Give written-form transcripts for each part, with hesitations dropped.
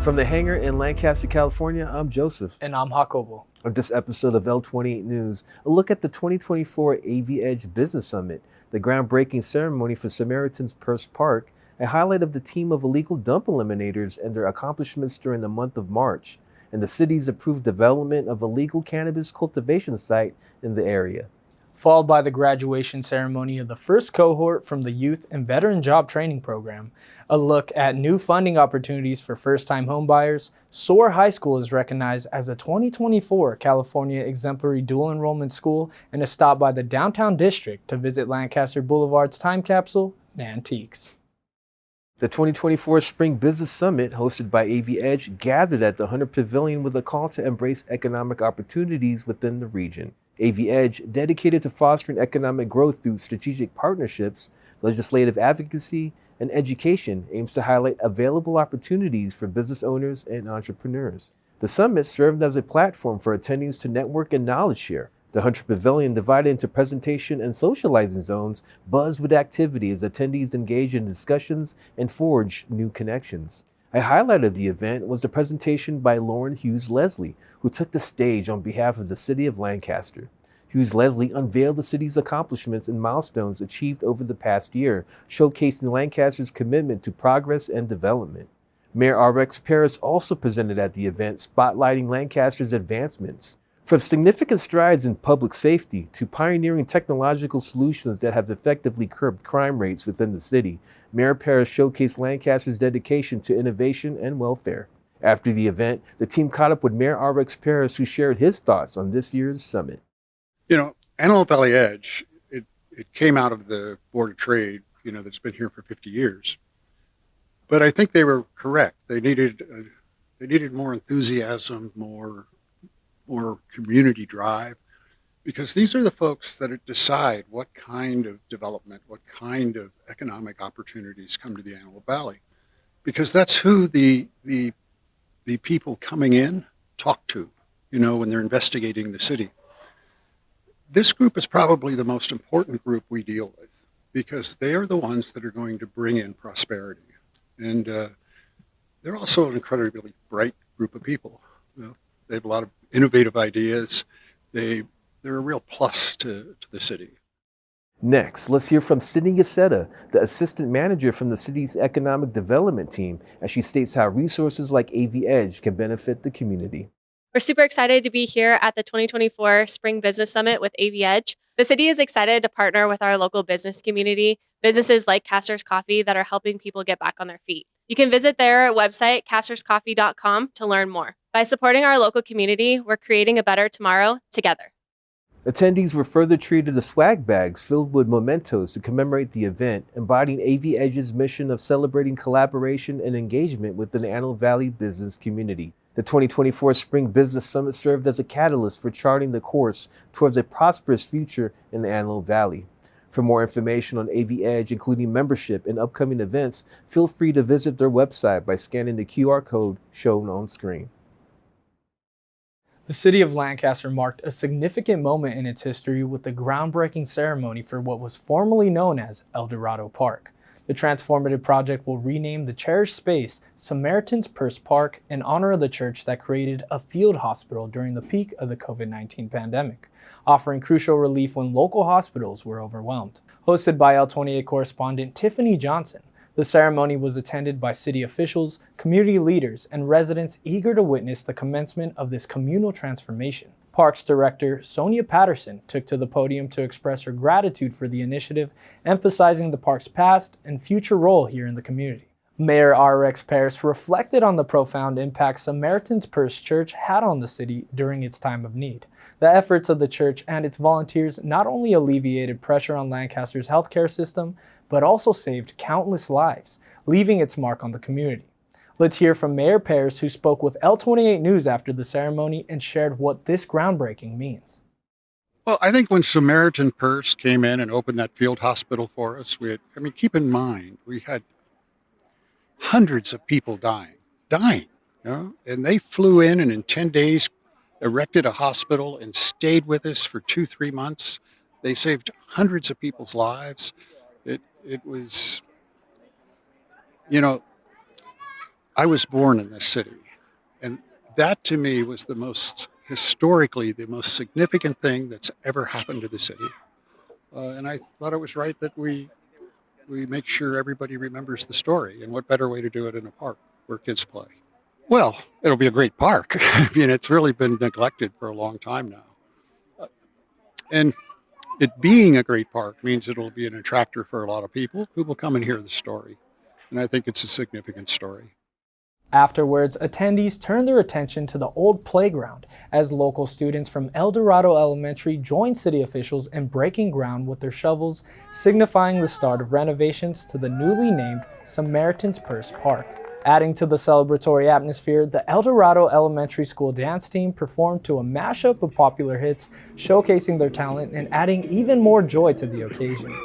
From the hangar in Lancaster, California, I'm Joseph. And I'm Jacobo. On this episode of L28 News, a look at the 2024 AV Edge Business Summit, the groundbreaking ceremony for Samaritan's Purse Park, a highlight of the team of illegal dump eliminators and their accomplishments during the month of March, and the city's approved development of a legal cannabis cultivation site in the area. Followed by the graduation ceremony of the first cohort from the Youth and Veteran Job Training Program, a look at new funding opportunities for first-time homebuyers. SOAR High School is recognized as a 2024 California Exemplary Dual Enrollment School, and a stop by the downtown district to visit Lancaster Boulevard's time capsule, Nantiquez. The 2024 Spring Business Summit, hosted by AV Edge, gathered at the Hunter Pavilion with a call to embrace economic opportunities within the region. AV Edge, dedicated to fostering economic growth through strategic partnerships, legislative advocacy, and education, aims to highlight available opportunities for business owners and entrepreneurs. The summit served as a platform for attendees to network and knowledge share. The Hunter Pavilion, divided into presentation and socializing zones, buzzed with activity as attendees engaged in discussions and forged new connections. A highlight of the event was the presentation by Lauren Hughes Leslie, who took the stage on behalf of the city of Lancaster. Hughes Leslie unveiled the city's accomplishments and milestones achieved over the past year, showcasing Lancaster's commitment to progress and development. Mayor RX Paris also presented at the event, spotlighting Lancaster's advancements. From significant strides in public safety to pioneering technological solutions that have effectively curbed crime rates within the city, Mayor Paris showcased Lancaster's dedication to innovation and welfare. After the event, the team caught up with Mayor RX Paris, who shared his thoughts on this year's summit. You know, Antelope Valley Edge, it came out of the Board of Trade, that's been here for 50 years. But I think they were correct. They needed more enthusiasm, more community drive, because these are the folks that decide what kind of development, what kind of economic opportunities come to the Antelope Valley, because that's who the people coming in talk to, when they're investigating the city. This group is probably the most important group we deal with, because they are the ones that are going to bring in prosperity. And they're also an incredibly bright group of people. They have a lot of innovative ideas. They're a real plus to the city. Next, let's hear from Sydney Yaceta, the assistant manager from the city's economic development team, as she states how resources like AV Edge can benefit the community. We're super excited to be here at the 2024 Spring Business Summit with AV Edge. The city is excited to partner with our local business community, businesses like Caster's Coffee that are helping people get back on their feet. You can visit their website, casterscoffee.com, to learn more. By supporting our local community, we're creating a better tomorrow together. Attendees were further treated to swag bags filled with mementos to commemorate the event, embodying AV Edge's mission of celebrating collaboration and engagement within the Antelope Valley business community. The 2024 Spring Business Summit served as a catalyst for charting the course towards a prosperous future in the Antelope Valley. For more information on AV Edge, including membership and upcoming events, feel free to visit their website by scanning the QR code shown on screen. The city of Lancaster marked a significant moment in its history with the groundbreaking ceremony for what was formerly known as El Dorado Park. The transformative project will rename the cherished space Samaritan's Purse Park in honor of the church that created a field hospital during the peak of the COVID-19 pandemic, offering crucial relief when local hospitals were overwhelmed. Hosted by L28 correspondent Tiffany Johnson, the ceremony was attended by city officials, community leaders, and residents eager to witness the commencement of this communal transformation. Parks Director Sonia Patterson took to the podium to express her gratitude for the initiative, emphasizing the park's past and future role here in the community. Mayor RX Paris reflected on the profound impact Samaritan's Purse Church had on the city during its time of need. The efforts of the church and its volunteers not only alleviated pressure on Lancaster's healthcare system, but also saved countless lives, leaving its mark on the community. Let's hear from Mayor Paris, who spoke with L28 News after the ceremony and shared what this groundbreaking means. Well, I think when Samaritan Purse came in and opened that field hospital for us, keep in mind, we had hundreds of people dying, and they flew in and in 10 days erected a hospital and stayed with us for 2-3 months. They saved hundreds of people's lives. It was, I was born in this city, and that to me was historically, the most significant thing that's ever happened to the city. And I thought it was right that we make sure everybody remembers the story, and what better way to do it in a park where kids play. Well, it'll be a great park. I mean, it's really been neglected for a long time now. And it being a great park means it'll be an attractor for a lot of people who will come and hear the story. And I think it's a significant story. Afterwards, attendees turned their attention to the old playground as local students from El Dorado Elementary joined city officials in breaking ground with their shovels, signifying the start of renovations to the newly named Samaritan's Purse Park. Adding to the celebratory atmosphere, the El Dorado Elementary School dance team performed to a mashup of popular hits, showcasing their talent and adding even more joy to the occasion.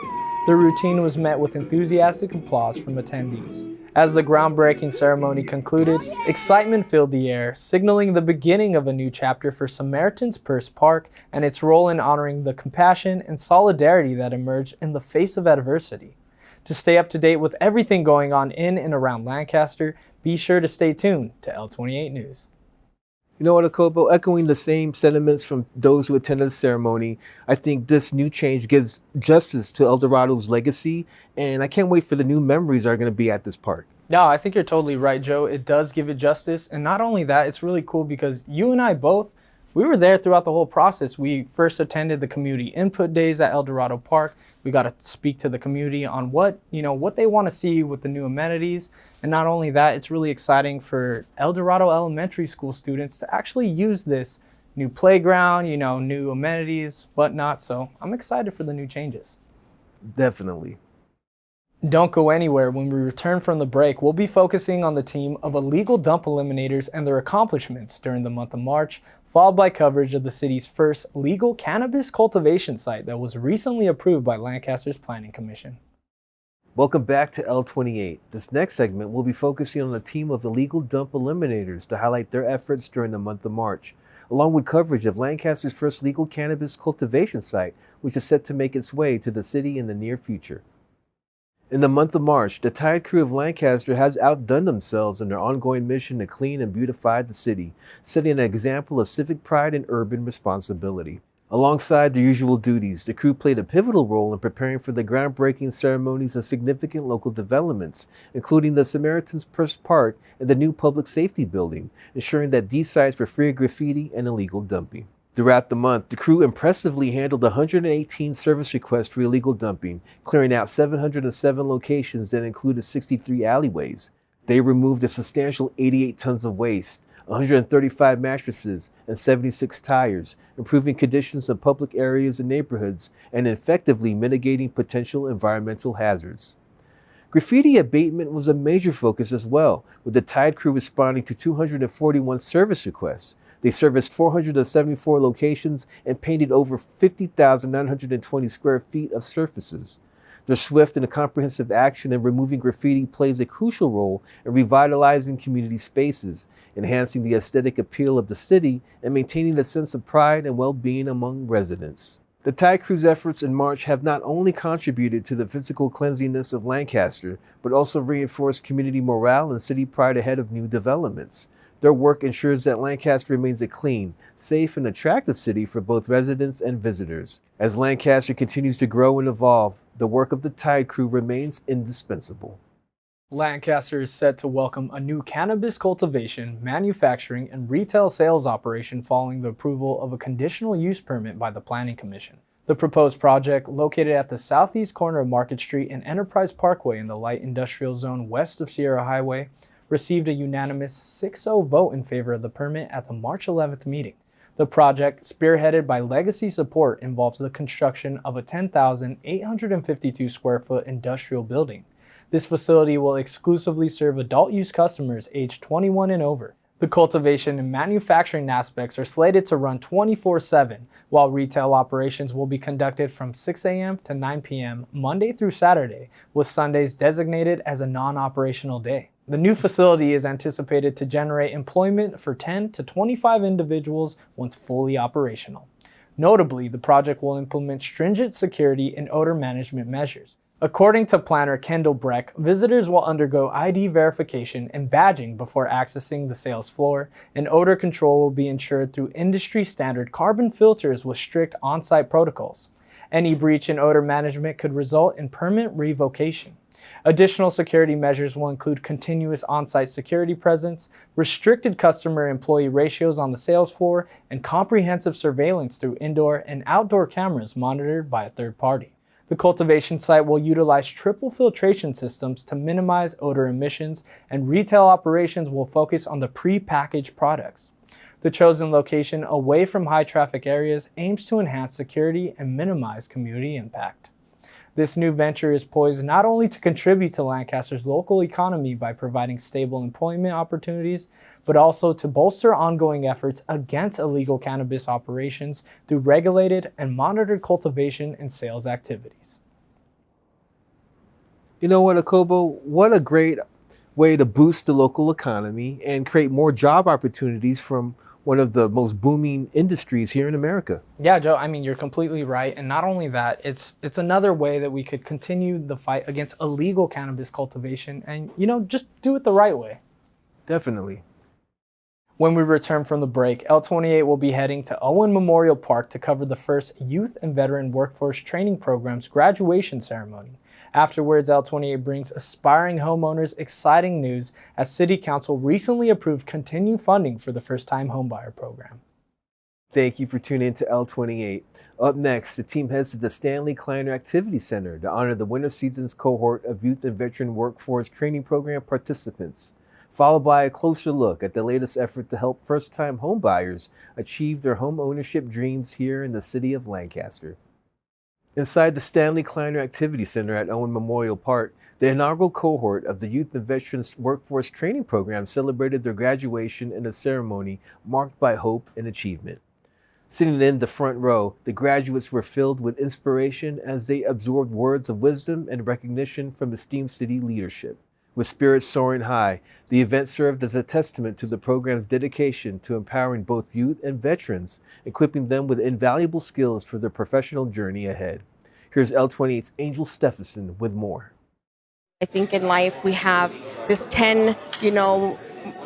The routine was met with enthusiastic applause from attendees. As the groundbreaking ceremony concluded, excitement filled the air, signaling the beginning of a new chapter for Samaritan's Purse Park and its role in honoring the compassion and solidarity that emerged in the face of adversity. To stay up to date with everything going on in and around Lancaster, be sure to stay tuned to L28 News. You know what, Akobo? Echoing the same sentiments from those who attended the ceremony, I think this new change gives justice to El Dorado's legacy, and I can't wait for the new memories that are going to be at this park. No, I think you're totally right, Joe. It does give it justice, and not only that, it's really cool because you and I both, we were there throughout the whole process. We first attended the community input days at El Dorado Park. We got to speak to the community on what they want to see with the new amenities. And not only that, it's really exciting for El Dorado Elementary School students to actually use this new playground, new amenities, whatnot. So I'm excited for the new changes. Definitely. Don't go anywhere. When we return from the break, we'll be focusing on the team of illegal dump eliminators and their accomplishments during the month of March, followed by coverage of the city's first legal cannabis cultivation site that was recently approved by Lancaster's Planning Commission. Welcome back to L28. This next segment will be focusing on the team of illegal dump eliminators to highlight their efforts during the month of March, along with coverage of Lancaster's first legal cannabis cultivation site, which is set to make its way to the city in the near future. In the month of March, the Tide crew of Lancaster has outdone themselves in their ongoing mission to clean and beautify the city, setting an example of civic pride and urban responsibility. Alongside their usual duties, the crew played a pivotal role in preparing for the groundbreaking ceremonies and significant local developments, including the Samaritan's Purse Park and the new public safety building, ensuring that these sites were free of graffiti and illegal dumping. Throughout the month, the crew impressively handled 118 service requests for illegal dumping, clearing out 707 locations that included 63 alleyways. They removed a substantial 88 tons of waste, 135 mattresses, and 76 tires, improving conditions in public areas and neighborhoods and effectively mitigating potential environmental hazards. Graffiti abatement was a major focus as well, with the Tide crew responding to 241 service requests. They serviced 474 locations and painted over 50,920 square feet of surfaces. Their swift and comprehensive action in removing graffiti plays a crucial role in revitalizing community spaces, enhancing the aesthetic appeal of the city, and maintaining a sense of pride and well-being among residents. The Tide crew's efforts in March have not only contributed to the physical cleanliness of Lancaster, but also reinforced community morale and city pride ahead of new developments. Their work ensures that Lancaster remains a clean, safe, and attractive city for both residents and visitors. As Lancaster continues to grow and evolve, the work of the Tide crew remains indispensable. Lancaster is set to welcome a new cannabis cultivation, manufacturing, and retail sales operation following the approval of a conditional use permit by the Planning Commission. The proposed project, located at the southeast corner of Market Street and Enterprise Parkway in the light industrial zone west of Sierra Highway, received a unanimous 6-0 vote in favor of the permit at the March 11th meeting. The project, spearheaded by Legacy Support, involves the construction of a 10,852 square foot industrial building. This facility will exclusively serve adult use customers aged 21 and over. The cultivation and manufacturing aspects are slated to run 24/7, while retail operations will be conducted from 6 a.m. to 9 p.m. Monday through Saturday, with Sundays designated as a non-operational day. The new facility is anticipated to generate employment for 10 to 25 individuals once fully operational. Notably, the project will implement stringent security and odor management measures. According to planner Kendall Breck, visitors will undergo ID verification and badging before accessing the sales floor, and odor control will be ensured through industry-standard carbon filters with strict on-site protocols. Any breach in odor management could result in permanent revocation. Additional security measures will include continuous on-site security presence, restricted customer-employee ratios on the sales floor, and comprehensive surveillance through indoor and outdoor cameras monitored by a third party. The cultivation site will utilize triple filtration systems to minimize odor emissions, and retail operations will focus on the pre-packaged products. The chosen location away from high-traffic areas aims to enhance security and minimize community impact. This new venture is poised not only to contribute to Lancaster's local economy by providing stable employment opportunities, but also to bolster ongoing efforts against illegal cannabis operations through regulated and monitored cultivation and sales activities. You know what, Akobo? What a great way to boost the local economy and create more job opportunities from one of the most booming industries here in America. Yeah, Joe, I mean, you're completely right. And not only that, it's another way that we could continue the fight against illegal cannabis cultivation and, just do it the right way. Definitely. When we return from the break, L28 will be heading to Owen Memorial Park to cover the first Youth and Veteran Workforce Training Program's graduation ceremony. Afterwards, L28 brings aspiring homeowners exciting news as City Council recently approved continued funding for the first-time homebuyer program. Thank you for tuning in to L28. Up next, the team heads to the Stanley Kleiner Activity Center to honor the winter season's cohort of Youth and Veteran Workforce Training Program participants, followed by a closer look at the latest effort to help first-time homebuyers achieve their home ownership dreams here in the city of Lancaster. Inside the Stanley Kleiner Activity Center at Owen Memorial Park, the inaugural cohort of the Youth and Veterans Workforce Training Program celebrated their graduation in a ceremony marked by hope and achievement. Sitting in the front row, the graduates were filled with inspiration as they absorbed words of wisdom and recognition from esteemed city leadership. With spirits soaring high, the event served as a testament to the program's dedication to empowering both youth and veterans, equipping them with invaluable skills for their professional journey ahead. Here's L28's Angel Stephenson with more. I think in life we have this 10,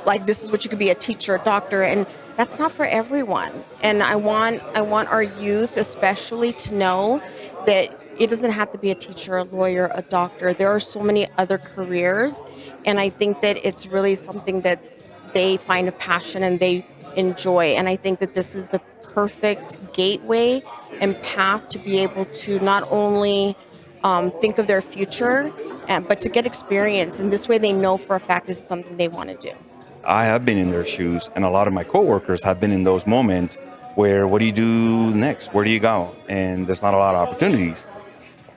like this is what you could be, a teacher, a doctor, and that's not for everyone. And I want our youth especially to know that it doesn't have to be a teacher, a lawyer, a doctor. There are so many other careers, and I think that it's really something that they find a passion and they enjoy. And I think that this is the perfect gateway and path to be able to not only think of their future, but to get experience. And this way they know for a fact this is something they want to do. I have been in their shoes, and a lot of my coworkers have been in those moments where, what do you do next? Where do you go? And there's not a lot of opportunities.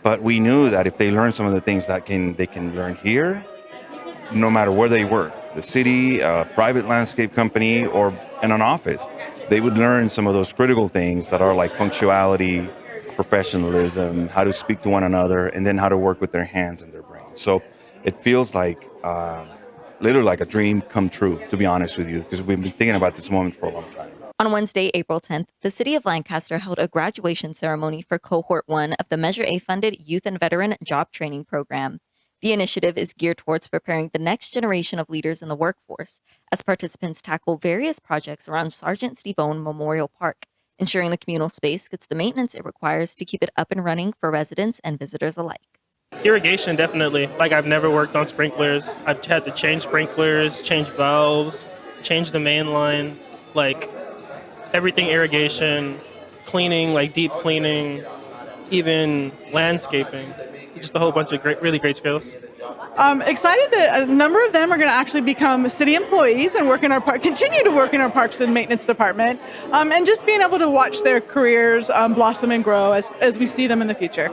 But we knew that if they learn some of the things that they can learn here, no matter where they work, the city, a private landscape company, or in an office, they would learn some of those critical things that are like punctuality, professionalism, how to speak to one another, and then how to work with their hands and their brains. So it feels like literally like a dream come true, to be honest with you, because we've been thinking about this moment for a long time. On Wednesday, April 10th, the City of Lancaster held a graduation ceremony for Cohort 1 of the Measure A-funded Youth and Veteran Job Training Program. The initiative is geared towards preparing the next generation of leaders in the workforce, as participants tackle various projects around Sergeant Steve Owen Memorial Park, ensuring the communal space gets the maintenance it requires to keep it up and running for residents and visitors alike. Irrigation, definitely. Like, I've never worked on sprinklers. I've had to change sprinklers, change valves, change the main line, like everything irrigation, cleaning, like deep cleaning, even landscaping. Just a whole bunch of really great skills. Excited that a number of them are going to actually become city employees and work in our continue to work in our parks and maintenance department, and just being able to watch their careers blossom and grow as we see them in the future.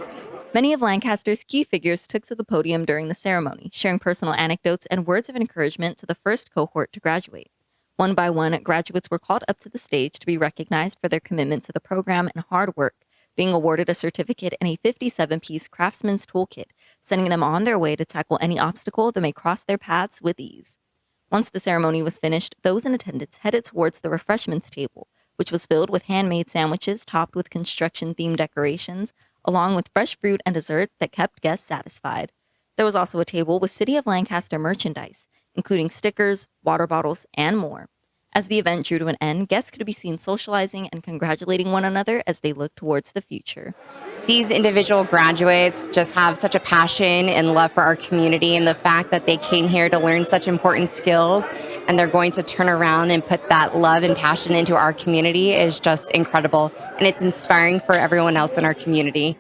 Many of Lancaster's key figures took to the podium during the ceremony, sharing personal anecdotes and words of encouragement to the first cohort to graduate. One by one, graduates were called up to the stage to be recognized for their commitment to the program and hard work, being awarded a certificate and a 57-piece craftsman's toolkit, sending them on their way to tackle any obstacle that may cross their paths with ease. Once the ceremony was finished, those in attendance headed towards the refreshments table, which was filled with handmade sandwiches topped with construction-themed decorations, along with fresh fruit and dessert that kept guests satisfied. There was also a table with City of Lancaster merchandise, including stickers, water bottles, and more. As the event drew to an end, guests could be seen socializing and congratulating one another as they looked towards the future. These individual graduates just have such a passion and love for our community, and the fact that they came here to learn such important skills and they're going to turn around and put that love and passion into our community is just incredible, and it's inspiring for everyone else in our community.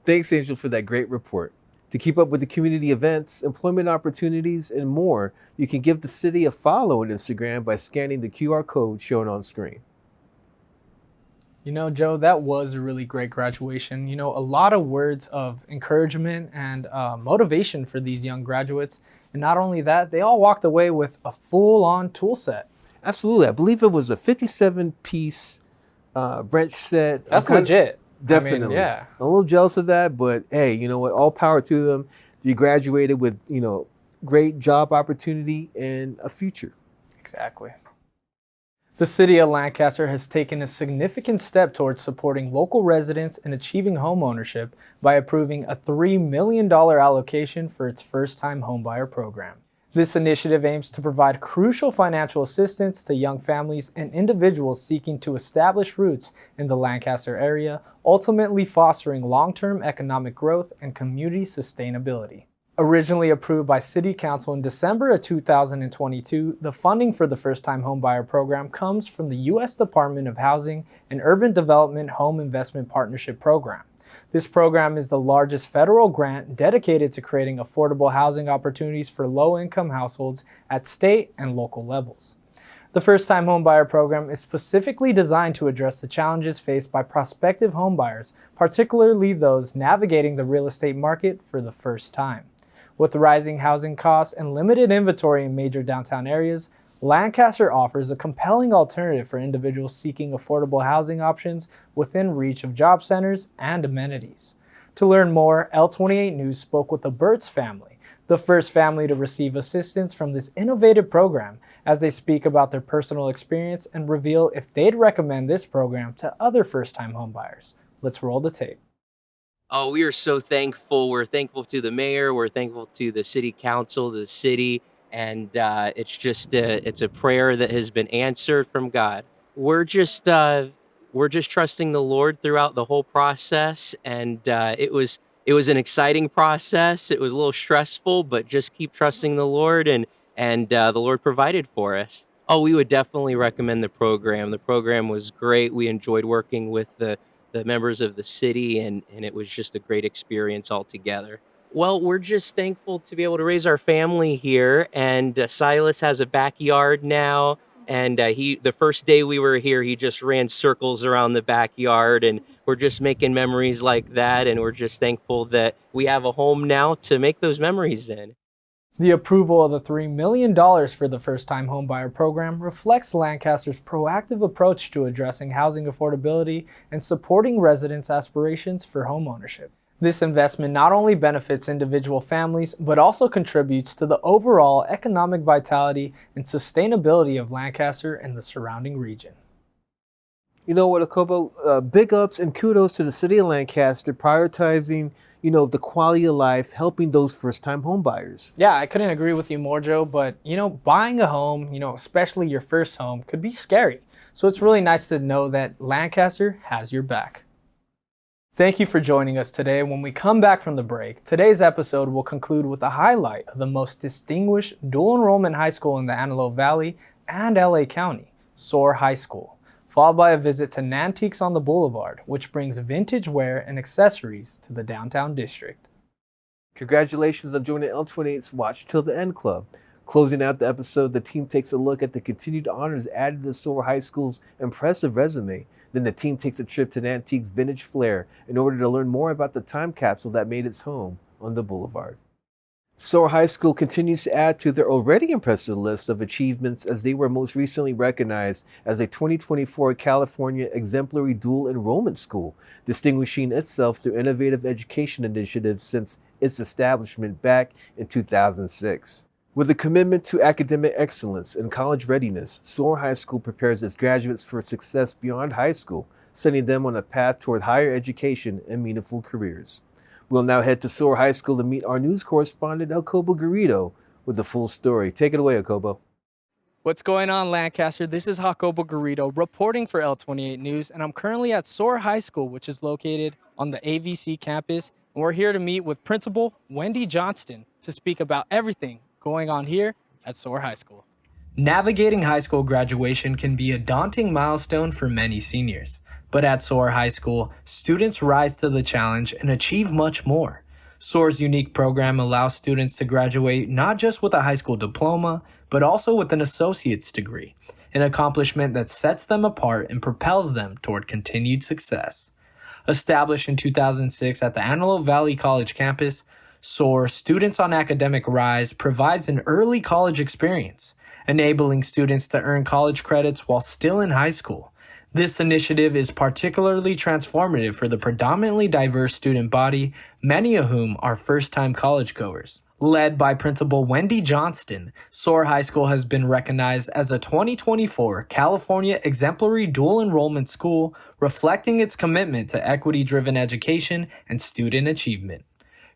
Thanks, Angel, for that great report. To keep up with the community events, employment opportunities, and more, you can give the city a follow on Instagram by scanning the QR code shown on screen. You know, Joe, that was a really great graduation. You know, a lot of words of encouragement and motivation for these young graduates. And not only that, they all walked away with a full-on tool set. Absolutely. I believe it was a 57-piece wrench set. That's legit. Definitely. I mean, yeah. I'm a little jealous of that, but hey, you know what? All power to them. You graduated with, great job opportunity and a future. Exactly. The City of Lancaster has taken a significant step towards supporting local residents in achieving home ownership by approving a $3 million allocation for its first-time homebuyer program. This initiative aims to provide crucial financial assistance to young families and individuals seeking to establish roots in the Lancaster area, ultimately fostering long-term economic growth and community sustainability. Originally approved by City Council in December of 2022, the funding for the first-time homebuyer program comes from the U.S. Department of Housing and Urban Development Home Investment Partnership Program. This program is the largest federal grant dedicated to creating affordable housing opportunities for low-income households at state and local levels. The first-time homebuyer program is specifically designed to address the challenges faced by prospective homebuyers, particularly those navigating the real estate market for the first time. With rising housing costs and limited inventory in major downtown areas, Lancaster offers a compelling alternative for individuals seeking affordable housing options within reach of job centers and amenities. To learn more, L28 News spoke with the Burtz family, the first family to receive assistance from this innovative program, as they speak about their personal experience and reveal if they'd recommend this program to other first-time homebuyers. Let's roll the tape. Oh, we are so thankful. We're thankful to the mayor. We're thankful to the city council, the city. And it's just it's a prayer that has been answered from God. We're just trusting the Lord throughout the whole process, and it was an exciting process. It was a little stressful, but just keep trusting the Lord, and the Lord provided for us. Oh, we would definitely recommend the program. The program was great. We enjoyed working with the members of the city, and it was just a great experience altogether. Well, we're just thankful to be able to raise our family here, and Silas has a backyard now, and the first day we were here, he just ran circles around the backyard, and we're just making memories like that, and we're just thankful that we have a home now to make those memories in. The approval of the $3 million for the first-time homebuyer program reflects Lancaster's proactive approach to addressing housing affordability and supporting residents' aspirations for homeownership. This investment not only benefits individual families, but also contributes to the overall economic vitality and sustainability of Lancaster and the surrounding region. You know what, Akobo? Big ups and kudos to the city of Lancaster prioritizing, the quality of life, helping those first-time home buyers. Yeah, I couldn't agree with you more, Joe, but, buying a home, especially your first home, could be scary. So it's really nice to know that Lancaster has your back. Thank you for joining us today. When we come back from the break, today's episode will conclude with a highlight of the most distinguished dual enrollment high school in the Antelope Valley and LA County, SOAR High School, followed by a visit to Nantiquez on the Boulevard, which brings vintage wear and accessories to the downtown district. Congratulations on joining L28's Watch Till the End Club. Closing out the episode, the team takes a look at the continued honors added to SOAR High School's impressive resume. Then the team takes a trip to Nantiquez vintage Flair in order to learn more about the time capsule that made its home on the boulevard. SOAR High School continues to add to their already impressive list of achievements as they were most recently recognized as a 2024 California Exemplary Dual Enrollment School, distinguishing itself through innovative education initiatives since its establishment back in 2006. With a commitment to academic excellence and college readiness, SOAR High School prepares its graduates for success beyond high school. setting them on a path toward higher education and meaningful careers. We'll now head to SOAR High School to meet our news correspondent, Jacobo Garrido, with the full story. Take it away, Jacobo. What's going on, Lancaster? This is Jacobo Garrido reporting for L28 News, and I'm currently at SOAR High School, which is located on the AVC campus. And we're here to meet with Principal Wendy Johnston to speak about everything going on here at SOAR High School. Navigating high school graduation can be a daunting milestone for many seniors, but at SOAR High School, students rise to the challenge and achieve much more. SOAR's unique program allows students to graduate not just with a high school diploma, but also with an associate's degree, an accomplishment that sets them apart and propels them toward continued success. Established in 2006 at the Antelope Valley College campus, SOAR Students on Academic Rise provides an early college experience, enabling students to earn college credits while still in high school. This initiative is particularly transformative for the predominantly diverse student body, many of whom are first-time college-goers. Led by Principal Wendy Johnston, SOAR High School has been recognized as a 2024 California Exemplary Dual Enrollment School, reflecting its commitment to equity-driven education and student achievement.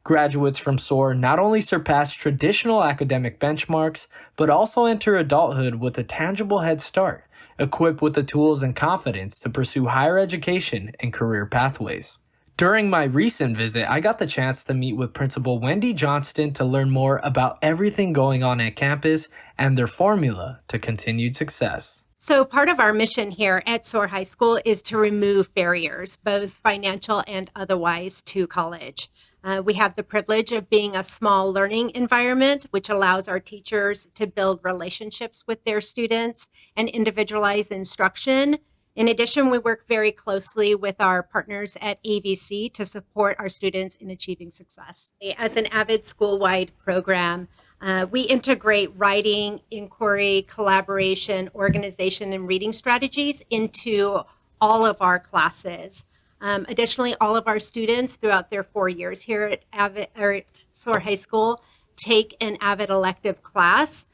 Graduates from SOAR not only surpass traditional academic benchmarks, but also enter adulthood with a tangible head start, equipped with the tools and confidence to pursue higher education and career pathways. During my recent visit, I got the chance to meet with Principal Wendy Johnston to learn more about everything going on at campus and their formula to continued success. So part of our mission here at SOAR High School is to remove barriers, both financial and otherwise, to college. We have the privilege of being a small learning environment, which allows our teachers to build relationships with their students and individualize instruction. In addition, we work very closely with our partners at AVC to support our students in achieving success. As an avid school-wide program, we integrate writing, inquiry, collaboration, organization, and reading strategies into all of our classes. Additionally, all of our students throughout their 4 years here at SOAR High School take an AVID elective class,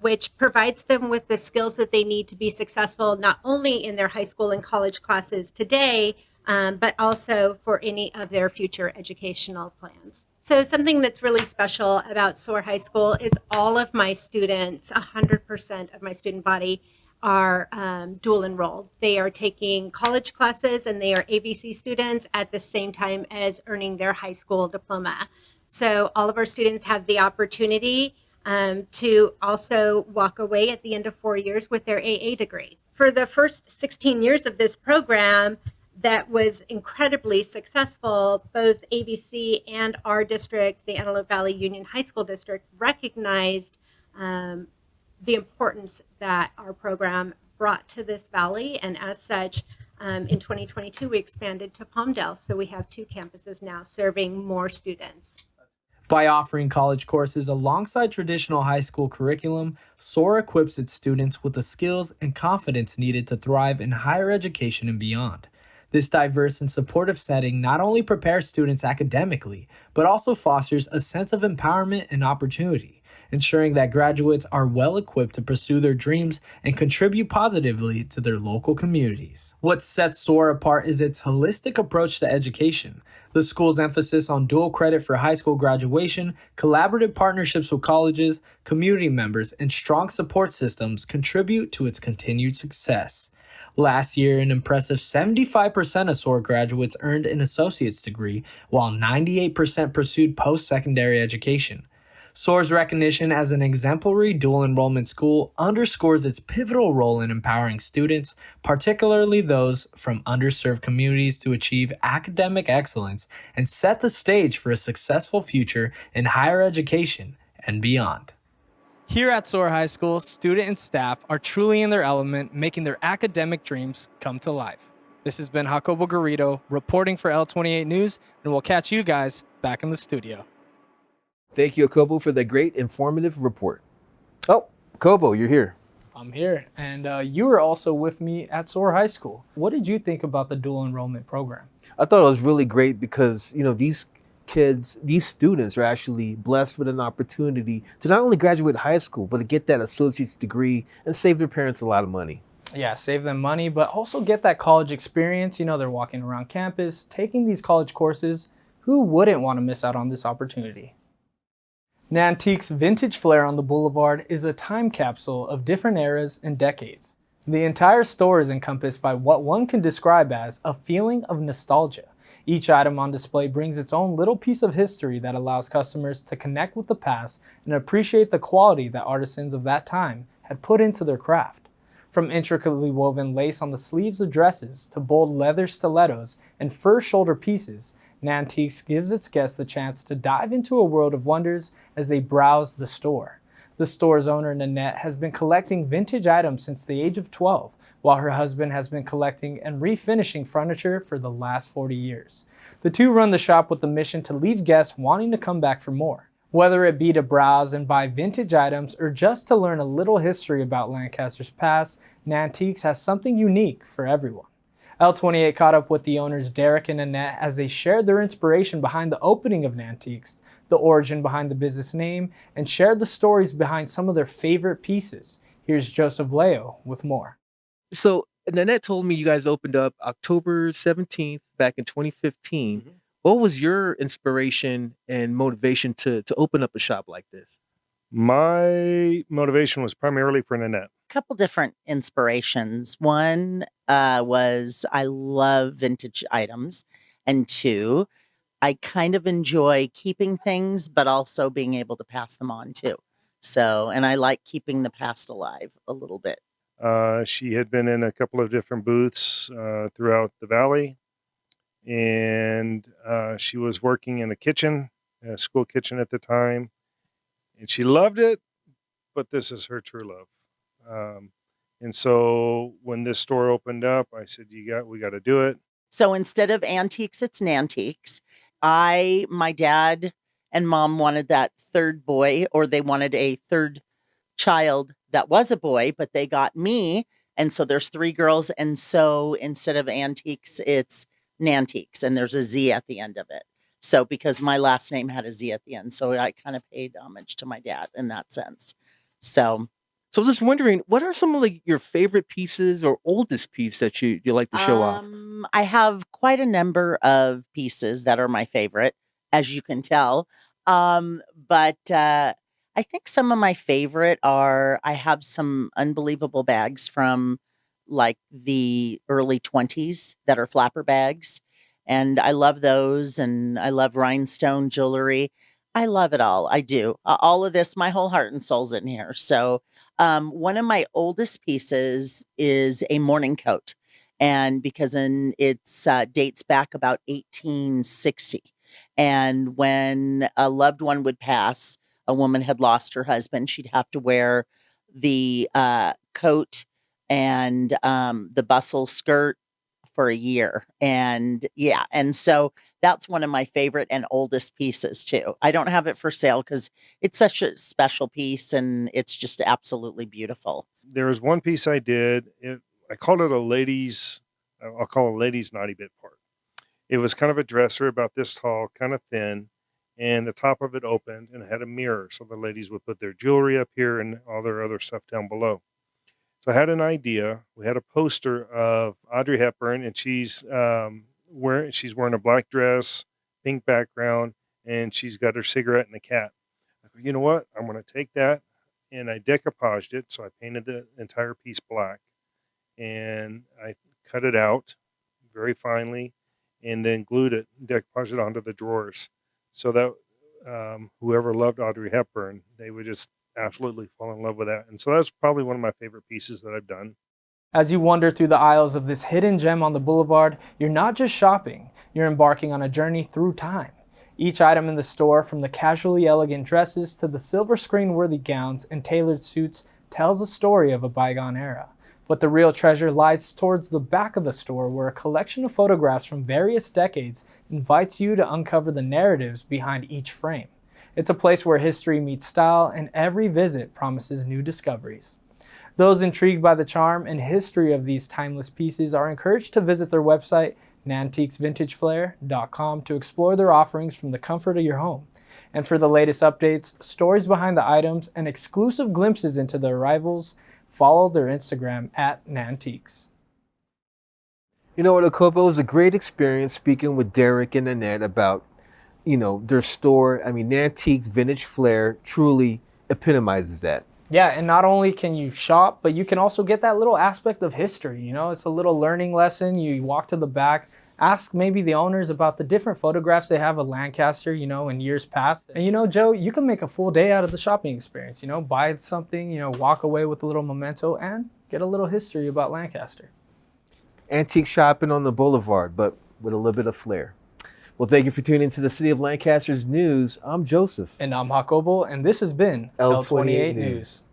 which provides them with the skills that they need to be successful not only in their high school and college classes today, but also for any of their future educational plans. So something that's really special about SOAR High School is all of my students, 100% of my student body, are dual enrolled. They are taking college classes and they are AVC students at the same time as earning their high school diploma. So all of our students have the opportunity to also walk away at the end of 4 years with their AA degree. For the first 16 years of this program, that was incredibly successful. Both AVC and our district, the Antelope Valley Union High School District, recognized the importance that our program brought to this valley, and as such, in 2022 we expanded to Palmdale, so we have 2 campuses now serving more students. By offering college courses alongside traditional high school curriculum, SOAR equips its students with the skills and confidence needed to thrive in higher education and beyond. This diverse and supportive setting not only prepares students academically, but also fosters a sense of empowerment and opportunity, ensuring that graduates are well equipped to pursue their dreams and contribute positively to their local communities. What sets SOAR apart is its holistic approach to education. The school's emphasis on dual credit for high school graduation, collaborative partnerships with colleges, community members, and strong support systems contribute to its continued success. Last year, an impressive 75% of SOAR graduates earned an associate's degree, while 98% pursued post-secondary education. SOAR's recognition as an exemplary dual enrollment school underscores its pivotal role in empowering students, particularly those from underserved communities, to achieve academic excellence and set the stage for a successful future in higher education and beyond. Here at SOAR High School, student and staff are truly in their element, making their academic dreams come to life. This has been Jacobo Garrido reporting for L28 News, and we'll catch you guys back in the studio. Thank you, Jacobo, for the great informative report. Oh, Jacobo, you're here. I'm here, and you were also with me at SOAR High School. What did you think about the dual enrollment program? I thought it was really great because, these students are actually blessed with an opportunity to not only graduate high school, but to get that associate's degree and save their parents a lot of money. Yeah, save them money, but also get that college experience. They're walking around campus, taking these college courses. Who wouldn't want to miss out on this opportunity? Nantique's Vintage Flair on the Boulevard is a time capsule of different eras and decades. The entire store is encompassed by what one can describe as a feeling of nostalgia. Each item on display brings its own little piece of history that allows customers to connect with the past and appreciate the quality that artisans of that time had put into their craft. From intricately woven lace on the sleeves of dresses to bold leather stilettos and fur shoulder pieces, Nantiquez gives its guests the chance to dive into a world of wonders as they browse the store. The store's owner, Nanette, has been collecting vintage items since the age of 12, while her husband has been collecting and refinishing furniture for the last 40 years. The two run the shop with the mission to leave guests wanting to come back for more. Whether it be to browse and buy vintage items or just to learn a little history about Lancaster's past, Nantiquez has something unique for everyone. L28 caught up with the owners Derek and Annette as they shared their inspiration behind the opening of Nantiquez, the origin behind the business name, and shared the stories behind some of their favorite pieces. Here's Joseph Leo with more. So Nanette told me you guys opened up October 17th back in 2015. Mhm. What was your inspiration and motivation to open up a shop like this? My motivation was primarily for Nanette. Couple different inspirations. One was I love vintage items, and two, I kind of enjoy keeping things, but also being able to pass them on too. So, and I like keeping the past alive a little bit. She had been in a couple of different booths throughout the valley, and she was working in a kitchen, a school kitchen at the time, and she loved it, but this is her true love. And so when this store opened up, I said, we got to do it. So instead of antiques, it's Nantiquez. My dad and mom wanted that third boy, or they wanted a third child that was a boy, but they got me. And so there's three girls. And so instead of antiques, it's Nantiquez, and there's a Z at the end of it. So because my last name had a Z at the end, so I kind of paid homage to my dad in that sense. So I was just wondering, what are some of your favorite pieces or oldest piece that you like to show off? I have quite a number of pieces that are my favorite, as you can tell. But I think some of my favorite are, I have some unbelievable bags from like the early 20s that are flapper bags. And I love those. And I love rhinestone jewelry. I love it all. I do. All of this, my whole heart and soul's in here. So one of my oldest pieces is a morning coat. And because it's dates back about 1860. And when a loved one would pass, a woman had lost her husband, she'd have to wear the coat and the bustle skirt for a year. And yeah, and so that's one of my favorite and oldest pieces too. I don't have it for sale because it's such a special piece and it's just absolutely beautiful. There was one piece I did. I called it I'll call it a ladies' naughty bit part. It was kind of a dresser about this tall, kind of thin, and the top of it opened and it had a mirror. So the ladies would put their jewelry up here and all their other stuff down below. So I had an idea. We had a poster of Audrey Hepburn, and she's wearing a black dress, pink background, and she's got her cigarette and a cat. I go, you know what? I'm going to take that, and I decoupaged it. So I painted the entire piece black, and I cut it out very finely, and then glued it, decoupaged it onto the drawers, so that whoever loved Audrey Hepburn, they would just absolutely fall in love with that. And so that's probably one of my favorite pieces that I've done. As you wander through the aisles of this hidden gem on the boulevard, you're not just shopping, you're embarking on a journey through time. Each item in the store, from the casually elegant dresses to the silver screen-worthy gowns and tailored suits, tells a story of a bygone era. But the real treasure lies towards the back of the store, where a collection of photographs from various decades invites you to uncover the narratives behind each frame. It's a place where history meets style, and every visit promises new discoveries. Those intrigued by the charm and history of these timeless pieces are encouraged to visit their website, nantiquezvintageflair.com, to explore their offerings from the comfort of your home. And for the latest updates, stories behind the items, and exclusive glimpses into the arrivals, Follow their Instagram at Nantiquez. You know what, Akopo, it was a great experience speaking with Derek and Annette about, their store. I mean, Nantiquez Vintage Flair truly epitomizes that. Yeah, and not only can you shop, but you can also get that little aspect of history. It's a little learning lesson. You walk to the back, ask maybe the owners about the different photographs they have of Lancaster, in years past. And Joe, you can make a full day out of the shopping experience. Buy something, walk away with a little memento and get a little history about Lancaster. Antique shopping on the boulevard, but with a little bit of flair. Well, thank you for tuning into the City of Lancaster's news. I'm Joseph. And I'm Jacobo, and this has been L28 L28 News. News.